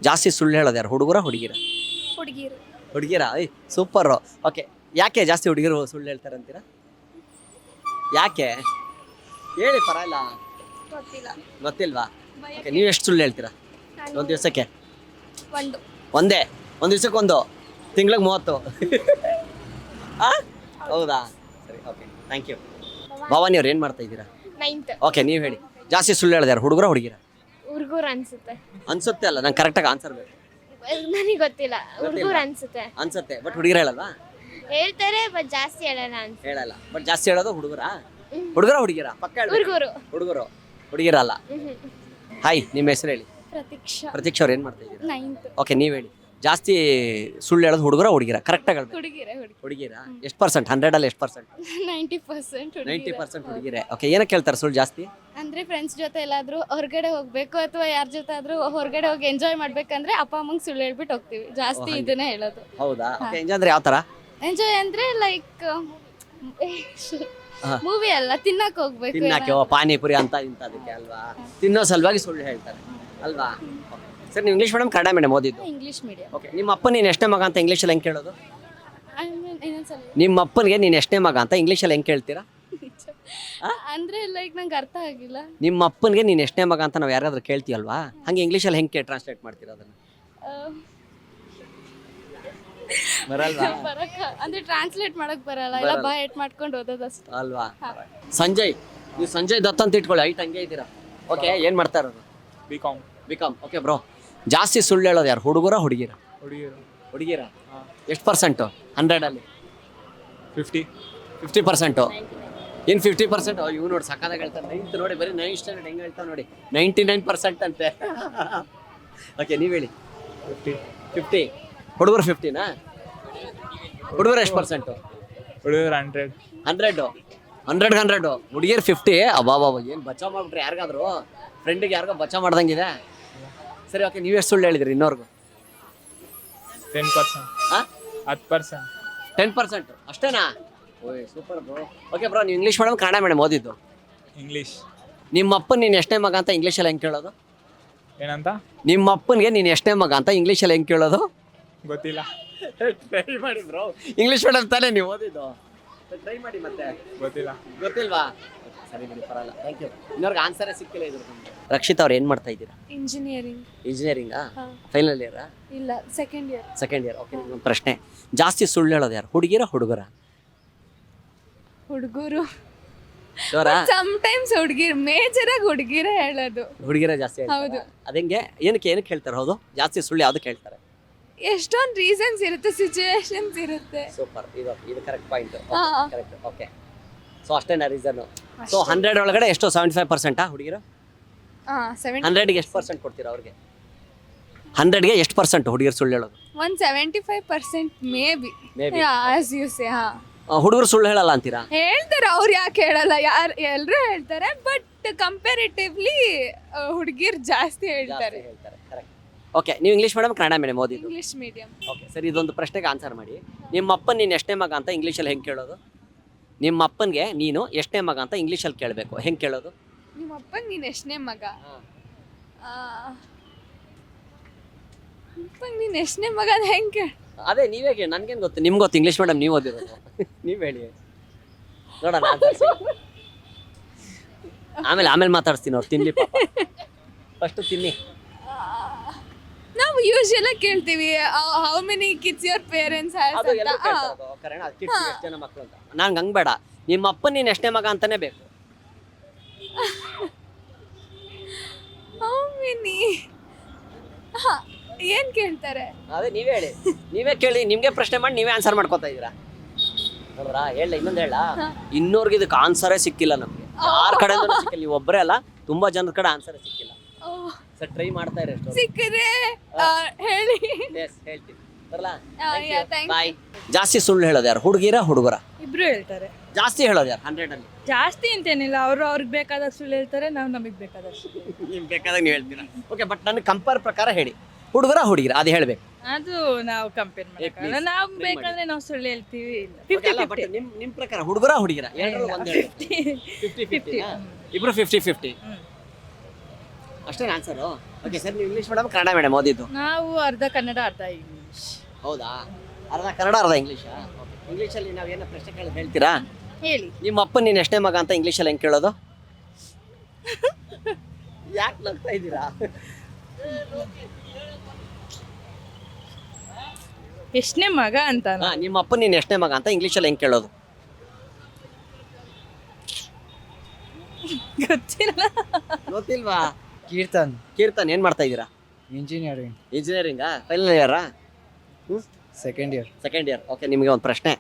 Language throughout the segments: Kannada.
ಜಾಸ್ತಿ ಸುಳ್ಳು ಹೇಳೋದು ಯಾರು, ಹುಡುಗರ ಹುಡುಗಿರ? ಹುಡುಗಿರು. ಹುಡುಗಿರಾ? ಸೂಪರು. ಓಕೆ, ಯಾಕೆ ಜಾಸ್ತಿ ಹುಡುಗಿರು ಸುಳ್ಳು ಹೇಳ್ತಾರೆ ಅಂತೀರಾ? ಯಾಕೆ ಹೇಳಿ, ಪರವಾಗಿಲ್ಲ. ಗೊತ್ತಿಲ್ಲ. ಗೊತ್ತಿಲ್ವಾ? ಓಕೆ, ನೀವು ಎಷ್ಟು ಸುಳ್ಳು ಹೇಳ್ತೀರಾ ಒಂದು ದಿವಸಕ್ಕೆ? ಒಂದು. ಒಂದು ದಿವಸಕ್ಕೆ ಒಂದು, ತಿಂಗ್ಳಿಗೆ 30. ಹೌದಾ? ಸರಿ, ಓಕೆ, ಥ್ಯಾಂಕ್ ಯು. ಭವಾನಿ ಅವ್ರು ಏನು ಮಾಡ್ತಾ ಇದ್ದೀರಾ? 9th. ಓಕೆ, ನೀವು ಹೇಳಿ, ಜಾಸ್ತಿ ಸುಳ್ಳು ಹೇಳೋದು ಯಾರು, ಹುಡುಗರ ಹುಡುಗಿರ? ಹುಡುಗರು ಅನ್ಸುತ್ತೆ. ಅನ್ಸುತ್ತೆ ಅಲ್ಲ, ನಂಗೆ ಕರೆಕ್ಟಾಗಿ ಆನ್ಸರ್ ಬೇಕು. ನನಗೆ ಗೊತ್ತಿಲ್ಲ. ಹುಡುಗರು ಅನ್ಸುತ್ತೆ. ಅನ್ಸುತ್ತೆ, ಬಟ್ ಹುಡುಗಿರ ಹೇಳಲ್ವಾ? ಹೇಳ್ತಾರೆ ಬಟ್ ಜಾಸ್ತಿ ಹೇಳಲ್ಲ ಅನ್ಸುತ್ತೆ. ಹೇಳಲ್ಲ, ಬಟ್ ಜಾಸ್ತಿ ಹೇಳೋದು ಹುಡುಗರ. ಹುಡುಗರ ಹುಡುಗಿರ? ಪಕ್ಕ ಹುಡುಗರು. ಹುಡುಗರು ಹುಡುಗಿರ ಅಲ್ಲ. ಹಾಯ್, ನಿಮ್ಮ ಹೆಸರು ಹೇಳಿ. ಪ್ರತೀಕ್ಷಾ. ಪ್ರತೀಕ್ಷಾ ಅವ್ರು ಏನು ಮಾಡ್ತಾ ಇದ್ದೀರಾ? 9th. ಓಕೆ, ನೀವು ಹೇಳಿ, ಜಾಸ್ತಿ ಸುಳ್ಳು ಹೇಳೋದು ಹುಡುಗರ ಹುಡುಗಿರ? ಕರೆಕ್ಟಾಗಿ ಹೇಳ್ಬೇಕು. ಹುಡುಗಿರ. ಎಷ್ಟು ಪರ್ಸೆಂಟ್? 100ಅಲ್ಲಿ ಎಷ್ಟು ಪರ್ಸೆಂಟ್? 90% 90% ಹುಡುಗಿರೆ. ಓಕೆ, ಏನಕ್ಕೆ ಹೇಳ್ತಾರೆ ಸುಳ್ಳು ಜಾಸ್ತಿ? ಅಂದ್ರೆ ಫ್ರೆಂಡ್ಸ್ ಜೊತೆ ಎಲ್ಲಾದ್ರೂ ಹೊರಗಡೆ ಹೋಗ್ಬೇಕು ಅಥವಾ ಯಾರ ಜೊತೆ ಆದ್ರೂ ಹೊರಗಡೆ ಹೋಗಿ ಎಂಜಾಯ್ ಮಾಡ್ಬೇಕಂದ್ರೆ ಅಪ್ಪ ಅಮ್ಮಂಗೆ ಸುಳ್ಳು ಹೇಳ್ಬಿಟ್ಟು ಹೋಗ್ತೀವಿ. ಜಾಸ್ತಿ ಇದನ್ನೇ ಹೇಳೋದು. ಹೌದಾ? ಓಕೆ, ಎಂಜಾಯ್ ಅಂದ್ರೆ ಯಾವ ಥರ ಎಂಜಾಯ್ ಅಂದ್ರೆ ಲೈಕ್ ಮೂವಿ ಅಲ್ಲ, ತಿನ್ನಕ್ ಹೋಗ್ಬೇಕು. ತಿನ್ನಕ್ಕೆ ಪಾನಿಪುರಿ ಅಂತ ಇಂಥದಕ್ಕೆ ಅಲ್ವಾ? ತಿನ್ನೋ ಸಲುವಾಗಿ ಸುಳ್ಳು ಹೇಳ್ತಾರೆ ಅಲ್ವಾ? ಸರ್, ನೀವು ಇಂಗ್ಲೀಷ್ ಮೀಡಿಯಂ ಕನ್ನಡ ಮೀಡಿಯಂ ಓದಿದ್ದು? English medium. ಓಕೆ, ನಿಮ್ಮ ಅಪ್ಪ ನೀನು ಎಷ್ಟೇ ಮಗ ಅಂತ ಇಂಗ್ಲೀಷಲ್ಲಿ ಹೆಂಗೆ ಕೇಳೋದು? ಇನ್ನೊಂದ್ಸಲ ನಿಮ್ಮ ಅಪ್ಪನಿಗೆ ನೀನು ಎಷ್ಟೇ ಮಗ ಅಂತ ಇಂಗ್ಲೀಷಲ್ಲಿ ಹೆಂಗೆ ಕೇಳ್ತೀರಾ? ಅಂದ್ರೆ ಲೈಕ್ ನಂಗೆ ಅರ್ಥ ಆಗಿಲ್ಲ. ನಿಮ್ಮ ಅಪ್ಪನಿಗೆ ನೀನು ಎಷ್ಟೇ ಮಗ ಅಂತ ನಾವು ಯಾರಾದ್ರೂ ಕೇಳ್ತೀವಲ್ವಾ, ಹಂಗೆ ಇಂಗ್ಲೀಷಲ್ಲಿ ಹೆಂಗೆ ಟ್ರಾನ್ಸ್ಲೇಟ್ ಮಾಡ್ತೀರಾ ಅದನ್ನು? ಬರಲ್ವಾ? ಅಂದ್ರೆ ಟ್ರಾನ್ಸ್ಲೇಟ್ ಮಾಡಕ್ ಬರಲ್ಲ, ಎಲ್ಲ ಬಾಯ್ ಎಟ್ ಮಾಡ್ಕೊಂಡು ಓದೋದಷ್ಟೇ ಅಲ್ವಾ? ಸಂಜಯ್, ನೀವು ಸಂಜಯ್ ದತ್ ಅಂತ ಇಟ್ಕೊಳ್ಳಿ, ಐಟ್ ಹಂಗೆ ಇದ್ದೀರಾ. ಓಕೆ, ಏನು ಮಾಡ್ತಾ ಇರೋದು? ಬಿಕಾಮ್. ಓಕೆ ಬ್ರೋ, ಜಾಸ್ತಿ ಸುಳ್ಳು ಹೇಳೋದು ಯಾರು, ಹುಡುಗರ ಹುಡುಗಿರ? ಹುಡುಗಿರ. ಎಷ್ಟು ಪರ್ಸೆಂಟು 100ಅಲ್ಲಿ? 50%. ಏನು 50%? ಇವ್ ನೋಡಿ ಸಕಾಲಾಗಿ ಹೇಳ್ತಾರೆ. 9th ನೋಡಿ, ಬರೀ 9th ಸ್ಟ್ಯಾಂಡರ್ಡ್ ಹೆಂಗೆ ಹೇಳ್ತಾವೆ ನೋಡಿ, 99% ಅಂತೆ. ಓಕೆ, ನೀವು ಹೇಳಿ. 50. ಹುಡುಗರು 50ನಾ? ಹುಡುಗರು ಎಷ್ಟು ಪರ್ಸೆಂಟು? ಹುಡುಗರು 100. ಹುಡುಗಿಯರು 50. ಅಬ್ಬಾ, ಏನು ಬಚಾವ್ ಮಾಡ್ಬಿಟ್ರೆ ಯಾರಿಗಾದ್ರು, ಫ್ರೆಂಡಿಗೆ ಯಾರಿಗೋ ಬಚಾವ್ ಮಾಡ್ದಂಗಿದೆ. ಸರಿ, ಓಕೆ, ನೀವು ಎಷ್ಟು ಸುಳ್ಳು ಹೇಳಿದ್ರಿ ಇನ್ನೋರ್ಗು? 10%. 10% ಅಷ್ಟೇನಾ? ಓಯ್, ಸೂಪರ್ ಬ್ರೋ. ಓಕೆ ಬ್ರೋ, ನೀವು ಇಂಗ್ಲೀಷ್ ಮೇಡಮ್ ಕನ್ನಡ ಮೇಡಮ್ ಓದಿದ್ದು? ಇಂಗ್ಲೀಷ್. ನಿಮ್ಮ ಅಪ್ಪನ ನೀನು ಎಷ್ಟೇ ಮಗ ಅಂತ ಇಂಗ್ಲೀಷಲ್ಲಿ ಹೆಂಗೆ ಕೇಳೋದು? ಏನಂತ? ನಿಮ್ಮ ಅಪ್ಪನಿಗೆ ನೀನು ಎಷ್ಟೇ ಮಗ ಅಂತ ಇಂಗ್ಲೀಷಲ್ಲಿ ಹೆಂಗೆ ಕೇಳೋದು? ಗೊತ್ತಿಲ್ಲ. ಟ್ರೈ ಮಾಡಿ ಬ್ರೋ, ಇಂಗ್ಲೀಷ್ ಮೇಡಮ್ ತಾನೇ ನೀವು ಓದಿದ್ದು, ಟ್ರೈ ಮಾಡಿ. ಮತ್ತೆ ಗೊತ್ತಿಲ್ವಾ? ಸರಿ ಬಿಡಿ, ಪರವಾಗಿಲ್ಲ, ಥ್ಯಾಂಕ್ ಯು. ಇನ್ನೊರ್ಗೆ ಆನ್ಸರೇ ಸಿಕ್ಕಿಲ್ಲ ಇದ್ರ. ರಕ್ಷಿತ್ ಅವ್ರು ಏನು ಮಾಡ್ತಾ ಇದ್ದೀರಾ? ಇಂಜಿನಿಯರಿಂಗಾ? ಫೈನಲ್ ಇಯರಾ? ಇಲ್ಲ, ಸೆಕೆಂಡ್ ಇಯರ್. ಓಕೆ, ಒಂದು ಪ್ರಶ್ನೆ, ಜಾಸ್ತಿ ಸುಳ್ಳು ಹೇಳೋದು ಯಾರು, ಹುಡುಗಿರ ಹುಡುಗರ? ಹುಡುಗರು. ಸಮ್ಟೈಮ್ಸ್ ಹುಡುಗಿರ್, ಮೇಜರ್ ಆಗಿ ಹುಡುಗಿರ ಹೇಳೋದು. ಹುಡುಗಿರ ಜಾಸ್ತಿ ಹೇಳ್ತಾರೆ? ಹೌದು. ಅದಂಗೆ ಏನಕ್ಕೆ ಹೇಳ್ತಾರೆ? ಹೌದು, ಜಾಸ್ತಿ ಸುಳ್ಳು ಯಾವ್ದಕ್ಕೆ ಹೇಳ್ತಾರೆ? ಎಷ್ಟೊಂದು ರೀಸನ್ಸ್ ಇರುತ್ತೆ, ಸಿಚುವೇಶನ್ಸ್ ಇರುತ್ತೆ. ಸೂಪರ್, ಇದು correct point. Correct. Okay, so ಅಷ್ಟೇನಾ ರೀಸನ್? ಸೊ 100 ಒಳಗಡೆ ಎಷ್ಟು? 75%? ಹುಡುಗಿರು 100ಗೆ ಎಷ್ಟು ಪರ್ಸೆಂಟ್ ಕೊಡ್ತೀರಾ ಅವ್ರಿಗೆ? 100ಗೆ ಎಷ್ಟು ಪರ್ಸೆಂಟ್ ಹುಡುಗಿರು ಸುಳ್ಳು ಹೇಳೋದು? 75% maybe, as you say. ಹುಡುಗರು ಸುಳ್ಳು ಹೇಳಲ್ಲ ಅಂತೀರಾ? ಹೇಳ್ತಾರೆ, ಅವ್ರು ಯಾಕೆ ಹೇಳಲ್ಲ, ಎಲ್ಲರೂ ಹೇಳ್ತಾರೆ, ಬಟ್ ಕಂಪ್ಯಾರಿಟಿವ್ಲಿ ಹುಡುಗಿರ್ ಜಾಸ್ತಿ ಹೇಳ್ತಾರೆ. ಕರೆಕ್ಟ್. ಓಕೆ, ನೀವು ಇಂಗ್ಲೀಷ್ ಮೇಡಮ್ ಕನ್ನಡ ಮೀಡಿಯಂ ಓದಿದ್ದು? English medium. ಓಕೆ, ಸರಿ, ಇದೊಂದು ಪ್ರಶ್ನೆಗೆ ಆನ್ಸರ್ ಮಾಡಿ. ನಿಮ್ಮ ಅಪ್ಪನ ನೀನು ಎಷ್ಟೇ ಮಗ ಅಂತ ಇಂಗ್ಲೀಷಲ್ಲಿ ಹೆಂಗೆ ಕೇಳೋದು? ನಿಮ್ಮ ಅಪ್ಪನಿಗೆ ನೀನು ಎಷ್ಟೇ ಮಗ ಅಂತ ಇಂಗ್ಲೀಷಲ್ಲಿ ಕೇಳಬೇಕು, ಹೆಂಗೆ ಕೇಳೋದು? ನಿಮ್ಮ ಅಪ್ಪನ ನೀನು ಎಷ್ಟನೇ ಮಗ? ನೀನು ಎಷ್ಟನೇ ಮಗ ಅದು ಹೆಂಗೆ? ಅದೇ ನೀವೇ ಕೇಳಿ, ನನಗೇನು ಗೊತ್ತು, ನಿಮ್ಗೆ ಗೊತ್ತು, ಇಂಗ್ಲೀಷ್ ಮೇಡಮ್ ನೀವು ಓದಿರೋದು, ನೀವು ಹೇಳಿ ನೋಡೋಣ. ಆಮೇಲೆ ಮಾತಾಡ್ತೀನಿ, ಅವ್ರು ತಿನ್ನಿ, ಫಸ್ಟು ತಿನ್ನಿ. ನಾವು ಯೂಶುವಲ್ ಕೇಳ್ತೀವಿ, how many kids your parents has ಅಂತ. ಎಷ್ಟು ಜನ ಮಕ್ಕಳು ಅಂತ. ನಂಗೆ ಹಂಗೆ ಬೇಡ, ನಿಮ್ಮ ಅಪ್ಪ ನೀನು ಎಷ್ಟೇ ಮಗ ಅಂತಾನೆ ಬೇಕು. ಹೌ ಮೆನಿ ಏನ್ ಕೇಳ್ತಾರೆ? ಅದೇ ನೀವೇ ಹೇಳಿ, ನೀವೇ ಕೇಳಿ, ನಿಮ್ಗೆ ಪ್ರಶ್ನೆ ಮಾಡಿ ನೀವೇ ಆನ್ಸರ್ ಮಾಡ್ಕೊತಾ ಇದ್ದೀರಾ. ನೋಡ್ರಾ, ಹೇಳ ಇನ್ನೊಂದು ಹೇಳ, ಇನ್ನೋರ್ಗೆ ಇದಕ್ಕೆ ಆನ್ಸರೇ ಸಿಕ್ಕಿಲ್ಲ ನಮಗೆ, ಯಾರ ಕಡೆ ಸಿಕ್ಕಿಲ್ಲ. ನೀವು ಒಬ್ಬರೇ ಅಲ್ಲ, ತುಂಬಾ ಜನರ ಕಡೆ ಆನ್ಸರೇ ಸಿಕ್ಕಿಲ್ಲ. ಸರ್, ಟ್ರೈ ಮಾಡ್ತಾ ಇರಿ, ಸಿಕ್ಕರೆ ಹೇಳಿ. ಹೇಳ್ತೀನಿ, ಬರಲ್ಲ. ಬಾಯ್. ಜಾಸ್ತಿ ಸುಳ್ಳು ಹೇಳೋದು ಯಾರು, ಹುಡುಗಿರ ಹುಡುಗರ? ಇಬ್ರು ಹೇಳ್ತಾರೆ. ಜಾಸ್ತಿ ಹೇಳೋದು ಯಾರು 100ಅಲ್ಲಿ? ಜಾಸ್ತಿ ಅಂತೇನಿಲ್ಲ, ಅವ್ರಿಗೆ ಬೇಕಾದಾಗ ಸುಳ್ಳು ಹೇಳ್ತಾರೆ, ನಾವು ನಮಗೆ ಬೇಕಾದಷ್ಟು. ನಿಮ್ಗೆ ಬೇಕಾದಾಗ ನೀವು ಹೇಳ್ತೀರಾ. ಓಕೆ, ಬಟ್ ನನಗೆ ಕಂಪೇರ್ ಪ್ರಕಾರ ಹೇಳಿ, ಹುಡುಗರ ಹುಡುಗಿರ ಅದು ಹೇಳಬೇಕು. ಅದು ನಾವು ಕಂಪೇರ್ ಮಾಡಲ್ಲ, ನಾವು ಬೇಕಾದ್ರೆ ನಾವು ಸುಳ್ಳು ಹೇಳ್ತೀವಿ. ನಿಮ್ಮ ಪ್ರಕಾರ ಹುಡುಗರ ಹುಡುಗಿರ? ಇಬ್ರು 50-50. ಅಷ್ಟೇ ಆನ್ಸರು. ಓಕೆ ಸರ್, ನೀವು ಇಂಗ್ಲೀಷ್ ಮೇಡಮ್ ಕನ್ನಡ ಮೇಡಮ್ ಓದಿದ್ದು? ನಾವು ಅರ್ಧ ಕನ್ನಡ ಅರ್ಧ ಇಂಗ್ಲಿಷ್. ಹೌದಾ? ಅರ್ಧ ಕನ್ನಡ ಅರ್ಧ ಇಂಗ್ಲೀಷಾ? ಇಂಗ್ಲೀಷಲ್ಲಿ ನಾವು ಏನೋ ಪ್ರಶ್ನೆ ಕೇಳಿದ್ರೆ ಹೇಳ್ತೀರಾ? ಹೇಳಿ. ನಿಮ್ಮ ಅಪ್ಪ ನೀನು ಎಷ್ಟೇ ಮಗ ಅಂತ ಇಂಗ್ಲೀಷಲ್ಲಿ ಹೆಂಗೆ ಕೇಳೋದು? ಯಾಕೆ ನಗ್ತಾ ಇದ್ದೀರಾ? ಎಷ್ಟನೇ ಮಗ ಅಂತ? ನಿಮ್ಮ ಅಪ್ಪ ನೀನು ಎಷ್ಟೇ ಮಗ ಅಂತ ಇಂಗ್ಲೀಷಲ್ಲಿ ಹೆಂಗೆ ಕೇಳೋದು? ಗೊತ್ತಿಲ್ಲ. ಗೊತ್ತಿಲ್ವಾ? ಕೀರ್ತನ್ ಕೀರ್ತನ್ ಏನು ಮಾಡ್ತಾ ಇದ್ದೀರಾ? ಇಂಜಿನಿಯರಿಂಗ್ ಇಂಜಿನಿಯರಿಂಗಾ? ಫೈನಲ್ ಇಯರಾ? Second year. Second year. Okay, ನಿಮಗೆ ಒಂದು ಪ್ರಶ್ನೆ.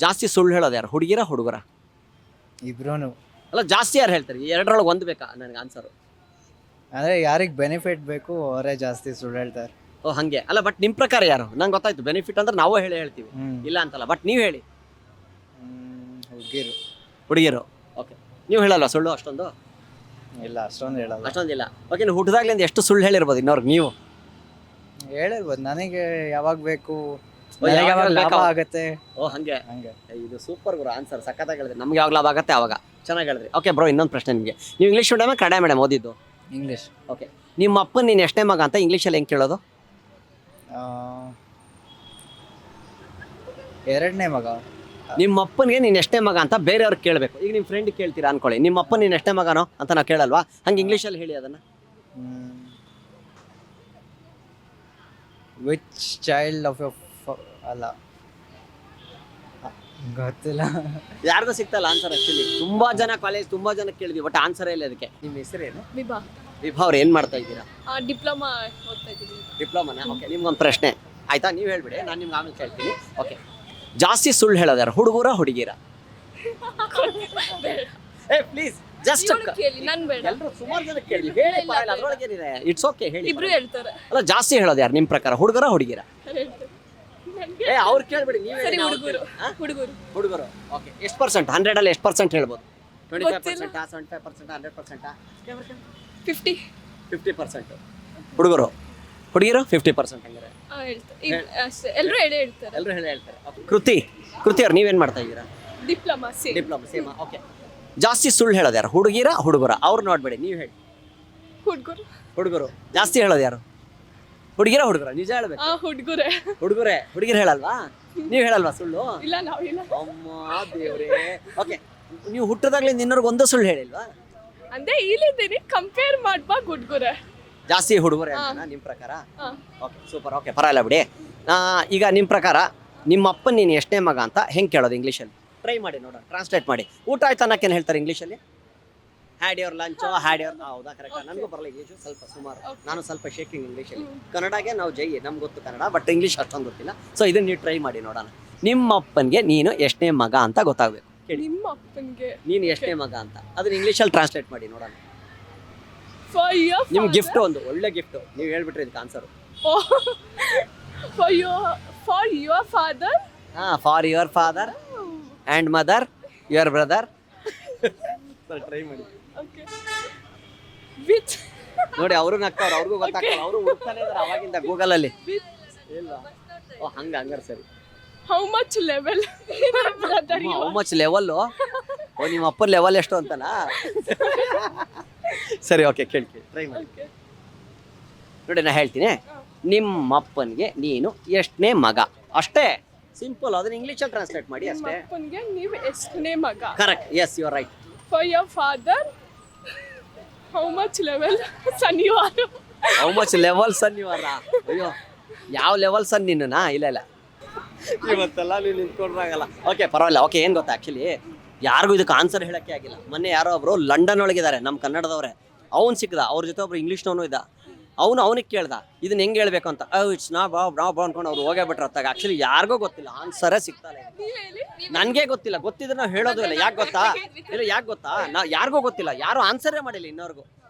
ಜಾಸ್ತಿ ಸುಳ್ಳು ಹೇಳೋದು ಯಾರು, ಹುಡುಗಿರ ಹುಡುಗರ? ಇಬ್ರು ಅಲ್ಲ, ಜಾಸ್ತಿ ಯಾರು ಹೇಳ್ತಾರೆ? ಈ ಎರಡರೊಳಗೆ ಒಂದು ಬೇಕಾ ನನಗೆ ಆನ್ಸರು? ಅಂದರೆ ಯಾರಿಗೆ ಬೆನಿಫಿಟ್ ಬೇಕು ಅವರೇ ಜಾಸ್ತಿ ಸುಳ್ಳು ಹೇಳ್ತಾರೆ. ಓ ಹಾಗೆ ಅಲ್ಲ, ಬಟ್ ನಿಮ್ಮ ಪ್ರಕಾರ ಯಾರು? ನಂಗೆ ಗೊತ್ತಾಯ್ತು, ಬೆನಿಫಿಟ್ ಅಂದ್ರೆ ನಾವು ಹೇಳ್ತೀವಿ, ಇಲ್ಲ ಅಂತಲ್ಲ. ಬಟ್ ನೀವು ಹೇಳಿ. ಹುಡುಗಿರು. ಹುಡುಗಿರು. ಓಕೆ, ನೀವು ಹೇಳಲ್ವಾ ಸುಳ್ಳು ಅಷ್ಟೊಂದು? ಇಲ್ಲ, ಅಷ್ಟೊಂದು ಹೇಳಲ್ಲ. ಅಷ್ಟೊಂದಿಲ್ಲ. ಓಕೆ, ನೀವು ಹುಟ್ಟಿದಾಗ್ಲಿಂದ ಎಷ್ಟು ಸುಳ್ಳು ಹೇಳಿರ್ಬೋದು ಇನ್ನೋರ್ಗೆ ನೀವು? ಹೇಳಿರ್ಬೋದು. ನನಗೆ ಯಾವಾಗ ಬೇಕು, ಓ, ನನಗೆ ಯಾವಾಗ ಯಾವಾಗ ಲಾಭ ಬೇಕು? ಆಗುತ್ತೆ ಓ ಹಂಗೆ. ಹಂಗೆ. ಇದು ಸೂಪರ್ ಗುರು, ಆನ್ಸರ್ ಸಖತ್ತಾಗಿ ಹೇಳಿದ್ರಿ. ನಮ್ಗೆ ಯಾವಾಗ ಲಾಭ ಆಗುತ್ತೆ ಅವಾಗ. ಚೆನ್ನಾಗಿ ಹೇಳಿದ್ರಿ. ಓಕೆ ಬ್ರೋ, ಇನ್ನೊಂದು ಪ್ರಶ್ನೆ ನಿಮಗೆ. ನೀವು ಇಂಗ್ಲೀಷ್ ಮೀಡಿಯಮ್ ಕನ್ನಡ ಮೇಡಮ್ ಓದಿದ್ದು? ಇಂಗ್ಲೀಷ್. ಓಕೆ, ನಿಮ್ಮ ಅಪ್ಪನ ನೀನು ಎಷ್ಟೇ ಮಗ ಅಂತ ಇಂಗ್ಲೀಷಲ್ಲಿ ಹೆಂಗೆ ಕೇಳೋದು? ಎರಡನೇ ಮಗ. ನಿಮ್ಮ ಅಪ್ಪನಿಗೆ ನೀನು ಎಷ್ಟೇ ಮಗ ಅಂತ ಬೇರೆಯವ್ರಿಗೆ ಕೇಳಬೇಕು. ಈಗ ನಿಮ್ಮ ಫ್ರೆಂಡ್ ಕೇಳ್ತೀರಾ ಅನ್ಕೊಳ್ಳಿ, ನಿಮ್ಮ ಅಪ್ಪ ನೀನು ಎಷ್ಟೇ ಮಗನೋ ಅಂತ ನಾವು ಕೇಳಲ್ವಾ? ಹಂಗೆ ಇಂಗ್ಲೀಷಲ್ಲಿ ಹೇಳಿ ಅದನ್ನು. ವಿಚ್ ಚೈಲ್ಡ್ ಆಫ್ ಯು ಅಲ್ಲ, ಗೊತ್ತಿಲ್ಲ. ಯಾರಿಗೂ ಸಿಗ್ತಲ್ಲ ಆನ್ಸರ್. ಆ್ಯಕ್ಚುಲಿ ತುಂಬ ಜನ ಕಾಲೇಜ್ ತುಂಬ ಜನ ಕೇಳಿದ್ವಿ, ಬಟ್ ಆನ್ಸರೇ ಇಲ್ಲ ಅದಕ್ಕೆ. ನಿಮ್ಮ ಹೆಸರೇನು? ವಿಭಾ. ವಿಭಾ ಅವ್ರು ಏನು ಮಾಡ್ತಾ ಇದ್ದೀರಾ? ಡಿಪ್ಲೊಮಾ ಓದ್ತಾ ಇದ್ದೀನಿ. ಡಿಪ್ಲೊಮಾನ? ಓಕೆ, ನಿಮ್ಗೊಂದು ಪ್ರಶ್ನೆ ಆಯ್ತಾ? ನೀವು ಹೇಳ್ಬಿಡಿ, ನಾನು ನಿಮ್ಗೆ ಆಮೇಲೆ ಕೇಳ್ತೀನಿ. ಓಕೆ, ಜಾಸ್ತಿ ಸುಳ್ಳು ಹೇಳೋದು ಯಾರು, ಹುಡುಗರ ಹುಡುಗಿರ? ಏ ಪ್ಲೀಸ್, ಜಸ್ಟ್ ಕೇಳಿ, ನನ್ ಬೇಡ. ಎಲ್ಲರೂ ಸುಮಾರು ಜನ ಕೇಳಿ ಹೇಳಿ, ಅದರೊಳಗೆ ಏನಿದೆ? ಇಟ್ಸ್ ಓಕೆ, ಹೇಳಿ. ಇಬ್ರು ಹೇಳ್ತಾರೆ. ಅಲ್ಲ, ಜಾಸ್ತಿ ಹೇಳೋದು ಯಾರು ನಿಮ್ಮ ಪ್ರಕಾರ, ಹುಡುಗರ ಹುಡುಗಿರ? ಏ ಅವ್ರು ಕೇಳ್ಬೇಡಿ, ನೀವೇ ಸರಿ, ಹೇಳಿ. ಹುಡುಗರು. ಹುಡುಗರು. ಹುಡುಗರು. ಓಕೆ, ಎಷ್ಟು ಪರ್ಸೆಂಟ್? 100ಅಲ್ಲಿ ಎಷ್ಟು ಪರ್ಸೆಂಟ್ ಹೇಳ್ಬೋದು? 25%, 75%, 100%? 50. 50%. ಹುಡುಗರು. ಹುಡುಗಿರು 50% ಹಂಗಾರೆ. ಅಷ್ಟೇ, ಎಲ್ಲರೂ ಹೇಳ್ತಾರೆ. ಎಲ್ಲರೂ ಹೇಳ್ತಾರೆ. Okay. ಕೃತಿ ಅವ್ರು ನೀವೇನು ಮಾಡ್ತಾ ಇದ್ದೀರಾ? ಡಿಪ್ಲೊಮಾ. ಡಿಪ್ಲೊಮಾ ಸೇಮಾ? ಓಕೆ, ಜಾಸ್ತಿ ಸುಳ್ಳು ಹೇಳೋದು ಯಾರು, ಹುಡುಗಿರ ಹುಡುಗರ? ಅವ್ರು ನೋಡ್ಬೇಡಿ, ನೀವು ಹೇಳಿ. ಹುಡುಗರು. ಹುಡುಗರು. ಜಾಸ್ತಿ ಹೇಳೋದು ಯಾರು, ಹುಡುಗಿರ ಹುಡುಗರ? ನಿಜ ಹೇಳ್ಬೇಕು. ಹುಡುಗರೇ. ಹುಡುಗಿರು ಹೇಳಲ್ವಾ? ನೀವು ಹೇಳಲ್ವಾ ಸುಳ್ಳು? ಇಲ್ಲ, ನಾವಿಲ್ಲ. ಅಮ್ಮ ದೇವ್ರೇ. ಓಕೆ, ನೀವು ಹುಟ್ಟದಾಗ್ಲಿಂದ ಇನ್ನೊರ್ಗೆ ಒಂದು ಸುಳ್ಳು ಹೇಳಿಲ್ವಾ? ಅಂದ್ರೆ ಇಲ್ಲಿದ್ದೀನಿ, ಕಂಪೇರ್ ಮಾಡುವ ಹುಡುಗರೇ. ಜಾಸ್ತಿ ಹುಡುಗರೇ ಅಂತ ನಿಮ್ಮ ಪ್ರಕಾರ? Okay, super. ಓಕೆ, ಪರವಾಗಿಲ್ಲ ಬಿಡಿ. ಈಗ ನಿಮ್ಮ ಪ್ರಕಾರ ನಿಮ್ಮ ಅಪ್ಪನ ನೀನು ಎಷ್ಟೇ ಮಗ ಅಂತ ಹೆಂಗೆ ಕೇಳೋದು ಇಂಗ್ಲೀಷಲ್ಲಿ? ಟ್ರೈ ಮಾಡಿ ನೋಡೋಣ, ಟ್ರಾನ್ಸ್ಲೇಟ್ ಮಾಡಿ. ಊಟ ಆಯ್ತು ಅನ್ನೋಕ್ಕೇನು ಹೇಳ್ತಾರೆ ಇಂಗ್ಲೀಷಲ್ಲಿ? Had your lunch, had your. ಹೌದಾ, ಕರೆಕ್ಟಾ? ನನಗೂ ಬರಲ್ಲ ಇಂಗ್ಲೀಷು, ಸ್ವಲ್ಪ ಸುಮಾರು. ನಾನು ಸ್ವಲ್ಪ ಶೇಕಿಂಗ್ ಇಂಗ್ಲೀಷಲ್ಲಿ. ಕನ್ನಡಗೆ ನಾವು ಜೈ, ನಮ್ಗೆ ಗೊತ್ತು ಕನ್ನಡ, ಬಟ್ ಇಂಗ್ಲೀಷ್ ಅಷ್ಟೊಂದು ಗೊತ್ತಿಲ್ಲ. ಸೊ ಇದನ್ನು ನೀವು ಟ್ರೈ ಮಾಡಿ ನೋಡೋಣ. ನಿಮ್ಮ ಅಪ್ಪನಿಗೆ ನೀನು ಎಷ್ಟೇ ಮಗ ಅಂತ ಗೊತ್ತಾಗಬೇಕು. ನಿಮ್ಮ ಅಪ್ಪನಿಗೆ ನೀನು ಎಷ್ಟೇ ಮಗ ಅಂತ ಅದನ್ನ ಇಂಗ್ಲೀಷಲ್ಲಿ ಟ್ರಾನ್ಸ್ಲೇಟ್ ಮಾಡಿ ನೋಡೋಣ. ನಿಮ್ ಗಿಫ್ಟ್, ಒಂದು ಒಳ್ಳೆ ಗಿಫ್ಟ್. ನೀವು ಹೇಳ್ಬಿಟ್ರಿ ಇದಕ್ಕೆ answer. For your father. For your father and mother, your brother. Try ಮಾಡಿ. ವಿಚ್. ನೋಡಿ, ಅವರು ನಗ್ತಾವ್ರು, ಅವ್ರಿಗೂ ಗೊತ್ತಾಗ್ತದೆ. ಅವರು ಹುಡ್ತಾನೆ ಇದ್ದಾರೆ ಅವಾಗಿಂದ ಗೂಗಲಲ್ಲಿ. ಇಲ್ವಾ? ಓ ಹಂಗಾರೆ ಸರಿ. How much level brother? How much level? ಓ, ನಿಮ್ಮ ಅಪ್ಪನ ಲೆವೆಲ್ ಎಷ್ಟು ಅಂತನಾ? ಸರಿ, ಓಕೆ, ಕೇಳಿ ಟ್ರೈ ಮಾಡಿ ನೋಡಿ. ನಾನು ಹೇಳ್ತೀನಿ, ನಿಮ್ಮ ಅಪ್ಪನಿಗೆ ನೀನು ಎಷ್ಟನೇ ಮಗ, ಅಷ್ಟೇ ಸಿಂಪಲ್. ಅದನ್ನ ಇಂಗ್ಲೀಷಲ್ಲಿ ಟ್ರಾನ್ಸ್ಲೇಟ್ ಮಾಡಿ ಅಷ್ಟೇ. ಅಪ್ಪನಿಗೆ ನೀವು ಎಷ್ಟನೇ ಮಗ? Correct, yes, you are right. For your father how much level son you are? How much level son you are? ಅಯ್ಯೋ, ಯಾವ ಲೆವೆಲ್ ಸನ್ ನಿನ್ನ? ಇಲ್ಲ, ಇವತ್ತೆಲ್ಲ ನೀವು ನಿಂತ್ಕೊಂಡ್ರಾಗಲ್ಲ. ಓಕೆ, ಪರವಾಗಿಲ್ಲ. ಓಕೆ, ಏನು ಗೊತ್ತಾ, ಆ್ಯಕ್ಚುಲಿ ಯಾರಿಗೂ ಇದಕ್ಕೆ ಆನ್ಸರ್ ಹೇಳೋಕ್ಕೆ ಆಗಿಲ್ಲ. ಮೊನ್ನೆ ಯಾರೋ ಒಬ್ಬರು ಲಂಡನ್ ಒಳಗಿದ್ದಾರೆ, ನಮ್ಮ ಕನ್ನಡದವ್ರೆ. ಅವ್ನು ಸಿಕ್ಕದ, ಅವ್ರ ಜೊತೆ ಒಬ್ರು ಇಂಗ್ಲೀಷ್ನವನು ಇದ್ದ. ಅವನಿಗೆ ಕೇಳ್ದ ಇದನ್ನ ಹೆಂಗೆ ಹೇಳ್ಬೇಕು ಅಂತ. ಇಟ್ಸ್ ನಾ ಬಾ ಅನ್ಕೊಂಡು ಅವ್ರು ಹೋಗೇ ಬಿಟ್ರೆ ಹೊತ್ತಾಗ. ಆ್ಯಕ್ಚುಲಿ ಯಾರಿಗೂ ಗೊತ್ತಿಲ್ಲ, ಆನ್ಸರೇ ಸಿಗ್ತಾನೆ. ನನಗೆ ಗೊತ್ತಿದ್ರೆ ನಾವು ಹೇಳೋದು ಇಲ್ಲ. ಯಾಕೆ ಗೊತ್ತಾ? ಯಾರಿಗೂ ಗೊತ್ತಿಲ್ಲ, ಯಾರು ಆನ್ಸರೇ ಮಾಡಿಲ್ಲ ಇನ್ನೋರ್ಗು.